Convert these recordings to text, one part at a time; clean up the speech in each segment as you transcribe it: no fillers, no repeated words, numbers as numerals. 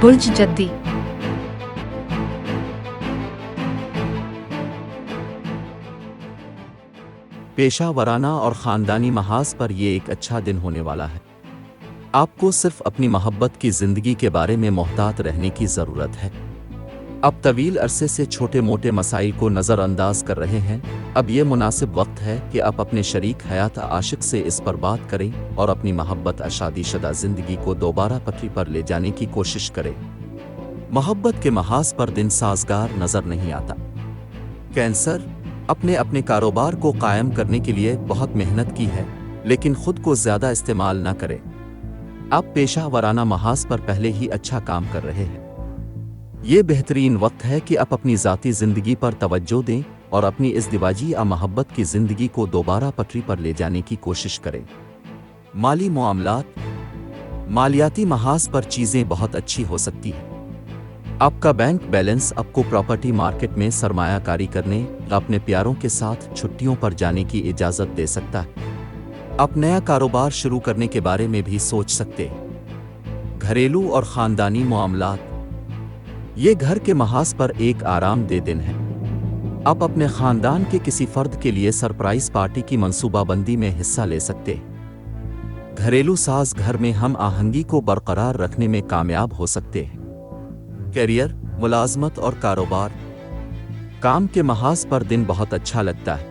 برج جدی۔ پیشہ ورانہ اور خاندانی محاذ پر یہ ایک اچھا دن ہونے والا ہے۔ آپ کو صرف اپنی محبت کی زندگی کے بارے میں محتاط رہنے کی ضرورت ہے۔ اب طویل عرصے سے چھوٹے موٹے مسائل کو نظر انداز کر رہے ہیں، اب یہ مناسب وقت ہے کہ آپ اپنے شریک حیات عاشق سے اس پر بات کریں اور اپنی محبت شادی شدہ زندگی کو دوبارہ پٹری پر لے جانے کی کوشش کریں۔ محبت کے محاذ پر دن سازگار نظر نہیں آتا۔ کینسر اپنے کاروبار کو قائم کرنے کے لیے بہت محنت کی ہے، لیکن خود کو زیادہ استعمال نہ کریں۔ آپ پیشہ ورانہ محاذ پر پہلے ہی اچھا کام کر رہے ہیں۔ یہ بہترین وقت ہے کہ آپ اپنی ذاتی زندگی پر توجہ دیں اور اپنی ازدواجی یا محبت کی زندگی کو دوبارہ پٹری پر لے جانے کی کوشش کریں۔ مالی معاملات، مالیاتی محاذ پر چیزیں بہت اچھی ہو سکتی ہیں۔ آپ کا بینک بیلنس آپ کو پراپرٹی مارکیٹ میں سرمایہ کاری کرنے یا اپنے پیاروں کے ساتھ چھٹیوں پر جانے کی اجازت دے سکتا ہے۔ آپ نیا کاروبار شروع کرنے کے بارے میں بھی سوچ سکتے ہیں۔ گھریلو اور خاندانی معاملات، یہ گھر کے محاذ پر ایک آرام دہ دن ہے۔ آپ اپنے خاندان کے کسی فرد کے لیے سرپرائز پارٹی کی منصوبہ بندی میں حصہ لے سکتے ہیں۔ گھریلو ساز گھر میں ہم آہنگی کو برقرار رکھنے میں کامیاب ہو سکتے ہیں۔ کیریئر، ملازمت اور کاروبار، کام کے محاذ پر دن بہت اچھا لگتا ہے۔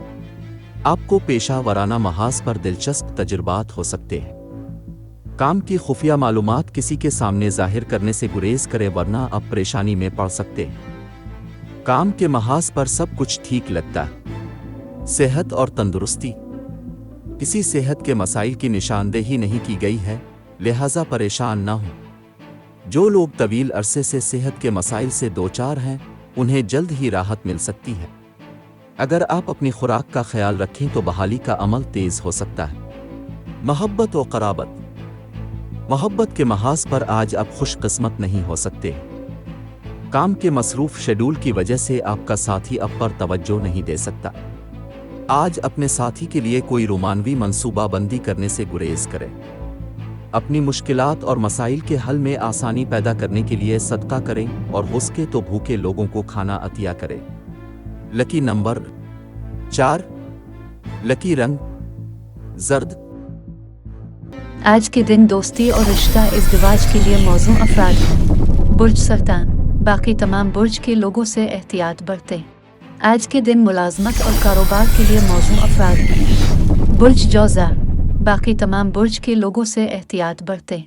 آپ کو پیشہ ورانہ محاذ پر دلچسپ تجربات ہو سکتے ہیں۔ کام کی خفیہ معلومات کسی کے سامنے ظاہر کرنے سے گریز کریں ورنہ آپ پریشانی میں پڑ سکتے ہیں۔ کام کے محاذ پر سب کچھ ٹھیک لگتا ہے۔ صحت اور تندرستی، کسی صحت کے مسائل کی نشاندہی نہیں کی گئی ہے، لہذا پریشان نہ ہوں۔ جو لوگ طویل عرصے سے صحت کے مسائل سے دوچار ہیں، انہیں جلد ہی راحت مل سکتی ہے۔ اگر آپ اپنی خوراک کا خیال رکھیں تو بحالی کا عمل تیز ہو سکتا ہے۔ محبت و قرابت، محبت کے محاذ پر آج آپ خوش قسمت نہیں ہو سکتے۔ کام کے مصروف شیڈول کی وجہ سے آپ کا ساتھی آپ پر توجہ نہیں دے سکتا۔ آج اپنے ساتھی کے لیے کوئی رومانوی منصوبہ بندی کرنے سے گریز کریں۔ اپنی مشکلات اور مسائل کے حل میں آسانی پیدا کرنے کے لیے صدقہ کریں اور ہو سکے تو بھوکے لوگوں کو کھانا عطیہ کریں۔ لکی نمبر 4، لکی رنگ زرد۔ آج کے دن دوستی اور رشتہ ازدواج کے لیے موزوں افراد ہیں۔ برج سرطان، باقی تمام برج کے لوگوں سے احتیاط برتیں۔ آج کے دن ملازمت اور کاروبار کے لیے موزوں افراد ہیں۔ برج جوزا، باقی تمام برج کے لوگوں سے احتیاط برتیں۔